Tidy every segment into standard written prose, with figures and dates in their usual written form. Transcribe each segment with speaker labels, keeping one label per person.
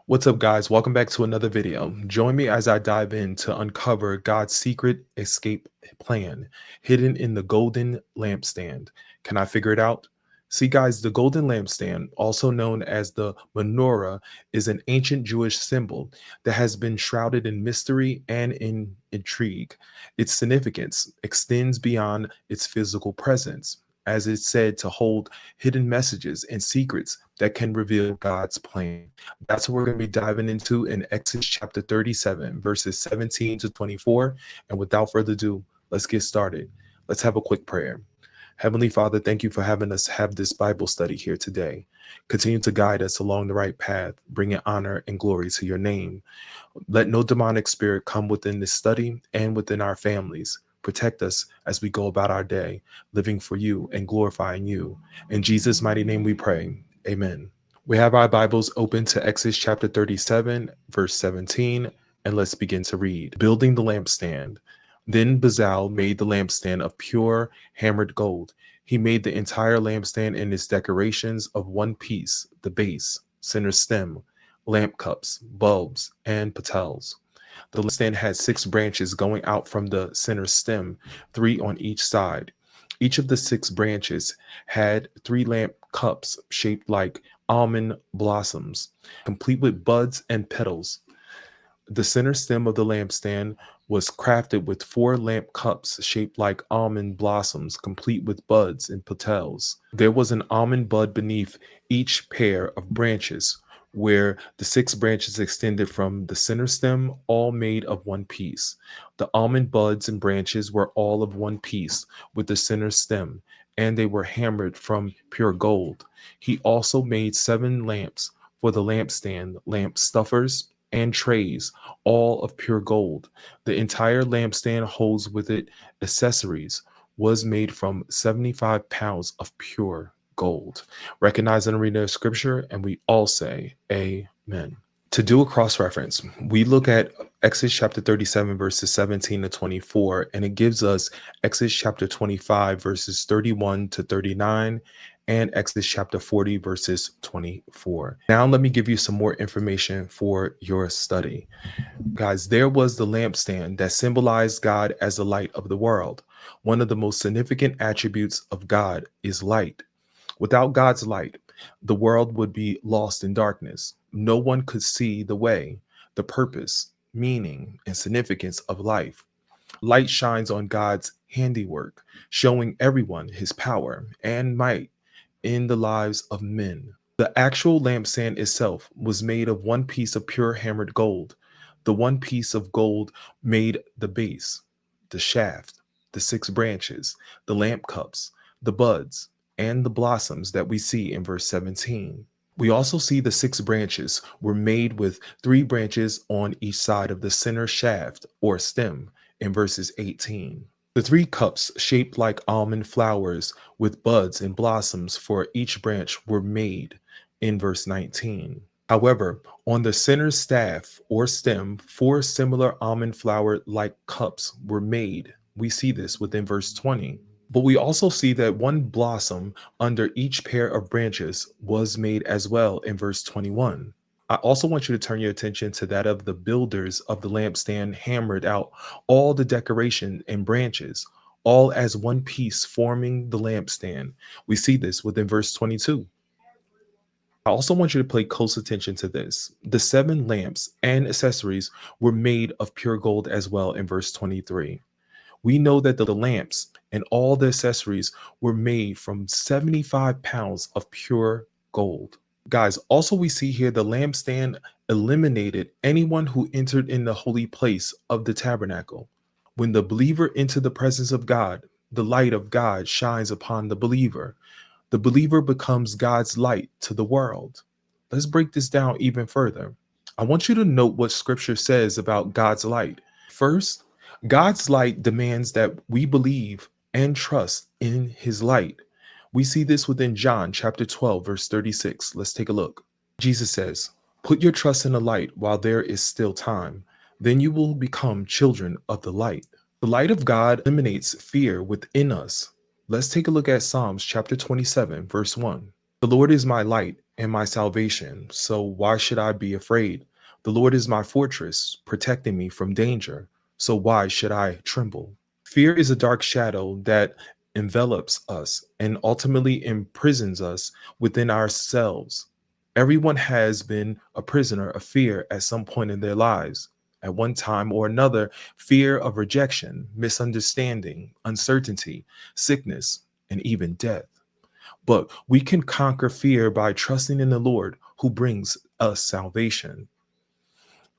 Speaker 1: What's up, guys? Welcome back to another video. Join me as I dive in to uncover God's secret escape plan hidden in the golden lampstand. Can I figure it out? See, guys, the golden lampstand, also known as the menorah, is an ancient Jewish symbol that has been shrouded in mystery and in intrigue. Its significance extends beyond its physical presence, as it's said to hold hidden messages and secrets that can reveal God's plan. That's what we're going to be diving into in Exodus chapter 37, verses 17 to 24. And without further ado, let's get started. Let's have a quick prayer. Heavenly Father, thank you for having us have this Bible study here today. Continue to guide us along the right path, bringing honor and glory to your name. Let no demonic spirit come within this study and within our families. Protect us as we go about our day, living for you and glorifying you. In Jesus' mighty name we pray. Amen. We have our Bibles open to Exodus chapter 37, verse 17, and let's begin to read. Building the lampstand. Then Bezalel made the lampstand of pure hammered gold. He made the entire lampstand and its decorations of one piece, the base, center stem, lamp cups, bulbs, and petals. The lampstand had 6 branches going out from the center stem, 3 on each side. Each of the 6 branches had 3 lamp cups shaped like almond blossoms, complete with buds and petals. The center stem of the lampstand was crafted with 4 lamp cups shaped like almond blossoms, complete with buds and petals. There was an almond bud beneath each pair of branches, where the 6 branches extended from the center stem, all made of one piece. The almond buds and branches were all of one piece with the center stem, and they were hammered from pure gold. He also made 7 lamps for the lampstand, lamp stuffers, and trays, all of pure gold. The entire lampstand holds with it accessories was made from 75 pounds of pure gold. Recognize and read the scripture, and we all say amen. To do a cross reference, we look at Exodus chapter 37, verses 17 to 24, and it gives us Exodus chapter 25, verses 31 to 39, and Exodus chapter 40, verses 24. Now, let me give you some more information for your study. Guys, there was the lampstand that symbolized God as the light of the world. One of the most significant attributes of God is light. Without God's light, the world would be lost in darkness. No one could see the way, the purpose, meaning, and significance of life. Light shines on God's handiwork, showing everyone his power and might in the lives of men. The actual lampstand itself was made of one piece of pure hammered gold. The one piece of gold made the base, the shaft, the 6 branches, the lamp cups, the buds, and the blossoms that we see in verse 17. We also see the 6 branches were made with 3 branches on each side of the center shaft or stem in verses 18. The 3 cups shaped like almond flowers with buds and blossoms for each branch were made in verse 19. However, on the center staff or stem, 4 similar almond flower like cups were made. We see this within verse 20. But we also see that one blossom under each pair of branches was made as well in verse 21. I also want you to turn your attention to that of the builders of the lampstand hammered out all the decoration and branches, all as one piece forming the lampstand. We see this within verse 22. I also want you to pay close attention to this. The 7 lamps and accessories were made of pure gold as well in verse 23. We know that the lamps and all the accessories were made from 75 pounds of pure gold. Guys, also we see here the lampstand eliminated anyone who entered in the holy place of the tabernacle. When the believer entered the presence of God, the light of God shines upon the believer. The believer becomes God's light to the world. Let's break this down even further. I want you to note what scripture says about God's light. First, God's light demands that we believe and trust in his light. We see this within John chapter 12, verse 36. Let's take a look. Jesus says, "Put your trust in the light while there is still time. Then you will become children of the light." The light of God eliminates fear within us. Let's take a look at Psalms chapter 27, verse 1. "The Lord is my light and my salvation. So why should I be afraid? The Lord is my fortress, protecting me from danger. So why should I tremble? Fear is a dark shadow that envelops us and ultimately imprisons us within ourselves. Everyone has been a prisoner of fear at some point in their lives. At one time or another, fear of rejection, misunderstanding, uncertainty, sickness, and even death. But we can conquer fear by trusting in the Lord who brings us salvation.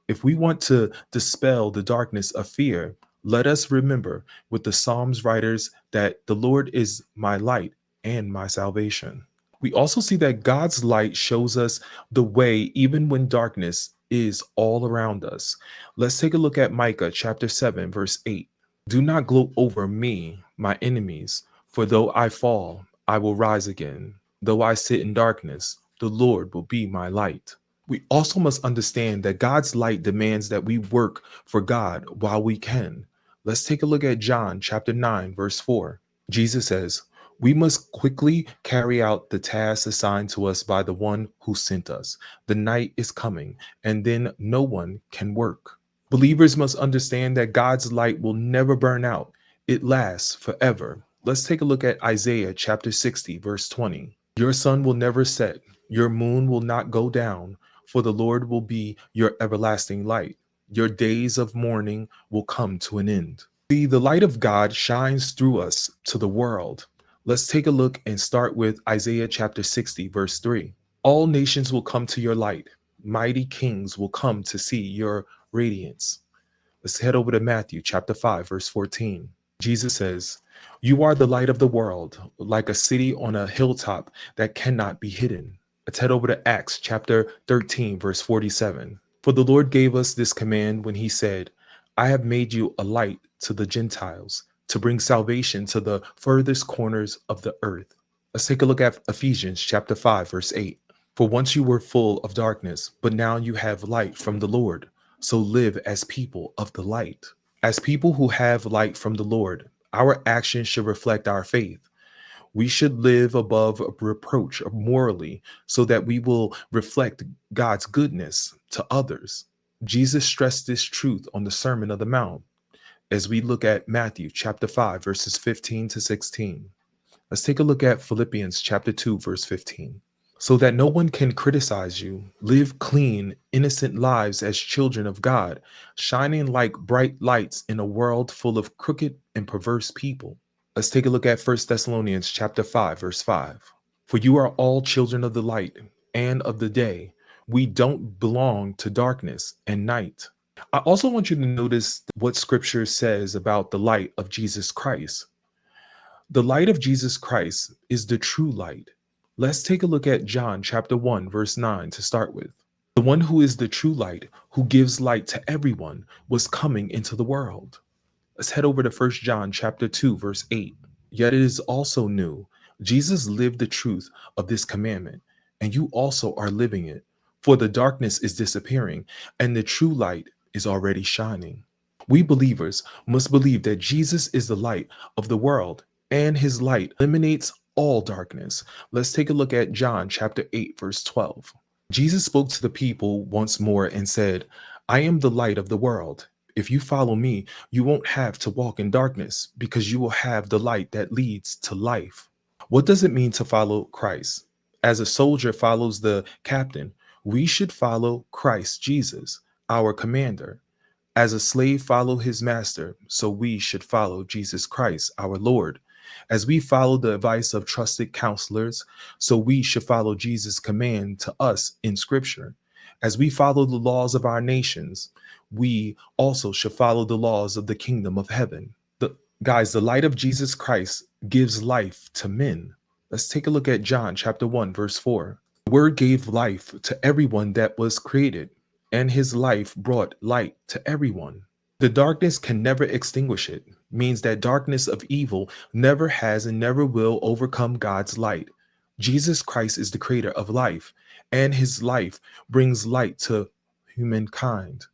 Speaker 1: If we want to dispel the darkness of fear, let us remember with the Psalms writers that the Lord is my light and my salvation. We also see that God's light shows us the way even when darkness is all around us. Let's take a look at Micah chapter 7, verse 8. Do not gloat over me, my enemies, for though I fall, I will rise again. Though I sit in darkness, the Lord will be my light. We also must understand that God's light demands that we work for God while we can. Let's take a look at John chapter 9, verse 4. Jesus says, we must quickly carry out the task assigned to us by the one who sent us. The night is coming, and then no one can work. Believers must understand that God's light will never burn out, it lasts forever. Let's take a look at Isaiah chapter 60, verse 20. Your sun will never set, your moon will not go down, for the Lord will be your everlasting light. Your days of mourning will come to an end. See, the light of God shines through us to the world. Let's take a look and start with Isaiah chapter 60, verse 3. All nations will come to your light. Mighty kings will come to see your radiance. Let's head over to Matthew chapter 5, verse 14. Jesus says, you are the light of the world, like a city on a hilltop that cannot be hidden. Let's head over to Acts chapter 13, verse 47. For the Lord gave us this command when he said, I have made you a light to the Gentiles, to bring salvation to the furthest corners of the earth. Let's take a look at Ephesians chapter 5, verse 8. For once you were full of darkness, but now you have light from the Lord. So live as people of the light. As people who have light from the Lord, our actions should reflect our faith. We should live above reproach morally so that we will reflect God's goodness to others. Jesus stressed this truth on the Sermon on the Mount as we look at Matthew chapter 5, verses 15 to 16. Let's take a look at Philippians chapter 2, verse 15. So that no one can criticize you, live clean, innocent lives as children of God, shining like bright lights in a world full of crooked and perverse people. Let's take a look at 1 Thessalonians chapter 5, verse 5. For you are all children of the light and of the day. We don't belong to darkness and night. I also want you to notice what scripture says about the light of Jesus Christ. The light of Jesus Christ is the true light. Let's take a look at John chapter 1, verse 9 to start with. The one who is the true light, who gives light to everyone, was coming into the world. Let's head over to 1 John chapter 2, verse 8. Yet it is also new. Jesus lived the truth of this commandment, and you also are living it. For the darkness is disappearing, and the true light is already shining. We believers must believe that Jesus is the light of the world, and his light eliminates all darkness. Let's take a look at John chapter 8, verse 12. Jesus spoke to the people once more and said, I am the light of the world. If you follow me, you won't have to walk in darkness because you will have the light that leads to life. What does it mean to follow Christ? As a soldier follows the captain, we should follow Christ Jesus, our commander. As a slave follow his master, so we should follow Jesus Christ, our Lord. As we follow the advice of trusted counselors, so we should follow Jesus' command to us in Scripture. As we follow the laws of our nations, we also should follow the laws of the kingdom of heaven. The light of Jesus Christ gives life to men. Let's take a look at John chapter 1, verse 4. The word gave life to everyone that was created, and his life brought light to everyone. The darkness can never extinguish it, means that darkness of evil never has and never will overcome God's light. Jesus Christ is the creator of life, and his life brings light to humankind.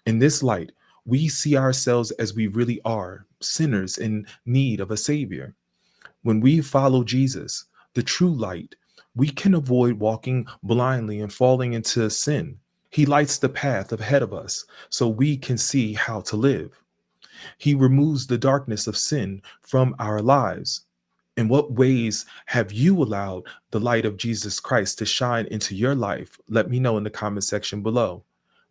Speaker 1: In this light, we see ourselves as we really are, sinners in need of a savior. When we follow Jesus, the true light, we can avoid walking blindly and falling into sin. He lights the path ahead of us so we can see how to live. He removes the darkness of sin from our lives. In what ways have you allowed the light of Jesus Christ to shine into your life? Let me know in the comment section below.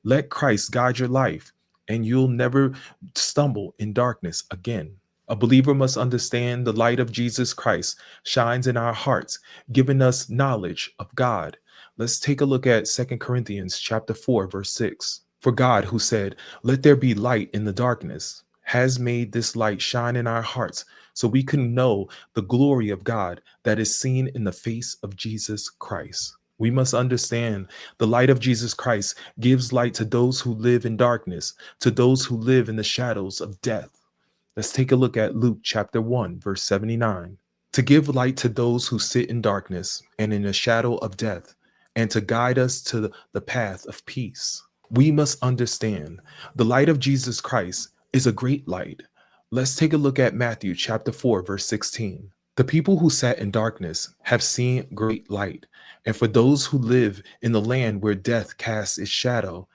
Speaker 1: Let Christ guide your life, and you'll never stumble in darkness again. A believer must understand the light of Jesus Christ shines in our hearts, giving us knowledge of God. Let's take a look at 2 Corinthians chapter 4, verse 6. For God, who said, "Let there be light in the darkness," has made this light shine in our hearts so we can know the glory of God that is seen in the face of Jesus Christ. We must understand the light of Jesus Christ gives light to those who live in darkness, to those who live in the shadows of death. Let's take a look at Luke chapter 1, verse 79. To give light to those who sit in darkness and in the shadow of death, and to guide us to the path of peace. We must understand the light of Jesus Christ is a great light. Let's take a look at Matthew chapter 4, verse 16. The people who sat in darkness have seen great light, and for those who live in the land where death casts its shadow,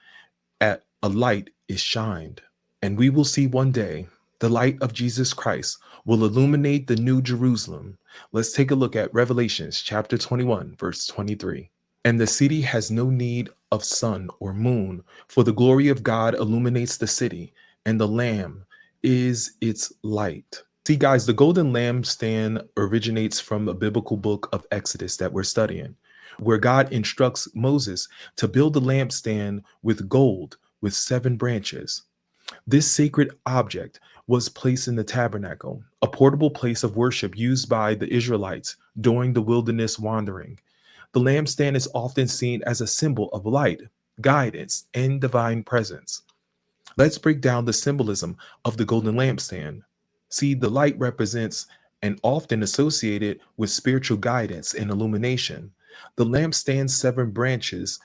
Speaker 1: at a light is shined. And we will see one day the light of Jesus Christ will illuminate the new Jerusalem. Let's take a look at Revelations chapter 21, verse 23. And the city has no need of sun or moon, for the glory of God illuminates the city, and the Lamb is its light. See, guys, the golden lampstand originates from a biblical book of Exodus that we're studying, where God instructs Moses to build a lampstand with gold with 7 branches. This sacred object was placed in the tabernacle, a portable place of worship used by the Israelites during the wilderness wandering. The lampstand is often seen as a symbol of light, guidance, and divine presence. Let's break down the symbolism of the golden lampstand. See, the light represents and often associated with spiritual guidance and illumination. The lampstand's 7 branches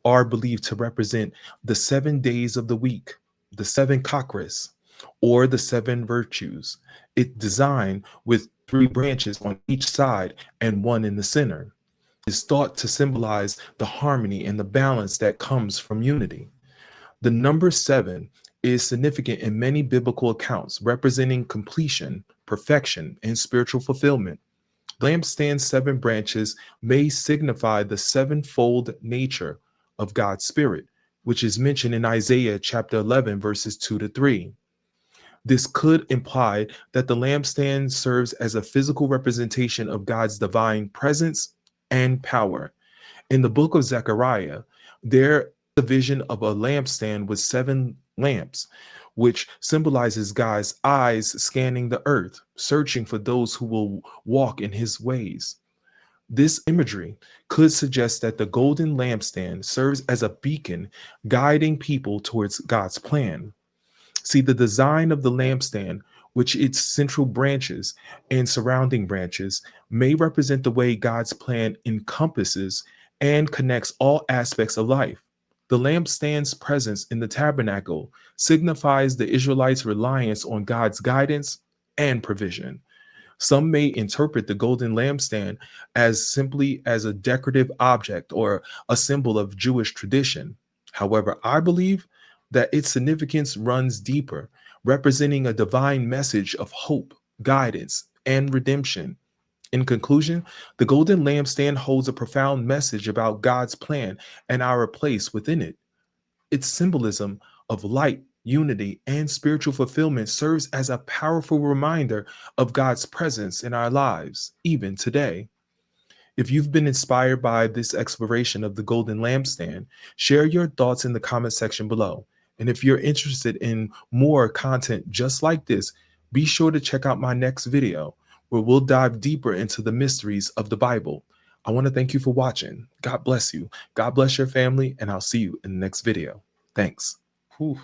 Speaker 1: are believed to represent the 7 days of the week, the 7 chakras, or the 7 virtues. It's designed with 3 branches on each side and 1 in the center. Is thought to symbolize the harmony and the balance that comes from unity. The number 7 is significant in many biblical accounts, representing completion, perfection, and spiritual fulfillment. Lampstand's 7 branches may signify the sevenfold nature of God's Spirit, which is mentioned in Isaiah chapter 11, verses 2 to 3. This could imply that the lampstand serves as a physical representation of God's divine presence and power. In the book of Zechariah, there is a vision of a lampstand with 7 lamps, which symbolizes God's eyes scanning the earth, searching for those who will walk in his ways. This imagery could suggest that the golden lampstand serves as a beacon guiding people towards God's plan. See, the design of the lampstand, which its central branches and surrounding branches, may represent the way God's plan encompasses and connects all aspects of life. The lampstand's presence in the tabernacle signifies the Israelites' reliance on God's guidance and provision. Some may interpret the golden lampstand as simply as a decorative object or a symbol of Jewish tradition. However, I believe that its significance runs deeper, representing a divine message of hope, guidance, and redemption. In conclusion, the golden lampstand holds a profound message about God's plan and our place within it. Its symbolism of light, unity, and spiritual fulfillment serves as a powerful reminder of God's presence in our lives, even today. If you've been inspired by this exploration of the golden lampstand, share your thoughts in the comment section below. And if you're interested in more content just like this, be sure to check out my next video where we'll dive deeper into the mysteries of the Bible. I want to thank you for watching. God bless you. God bless your family, and I'll see you in the next video. Thanks. Whew.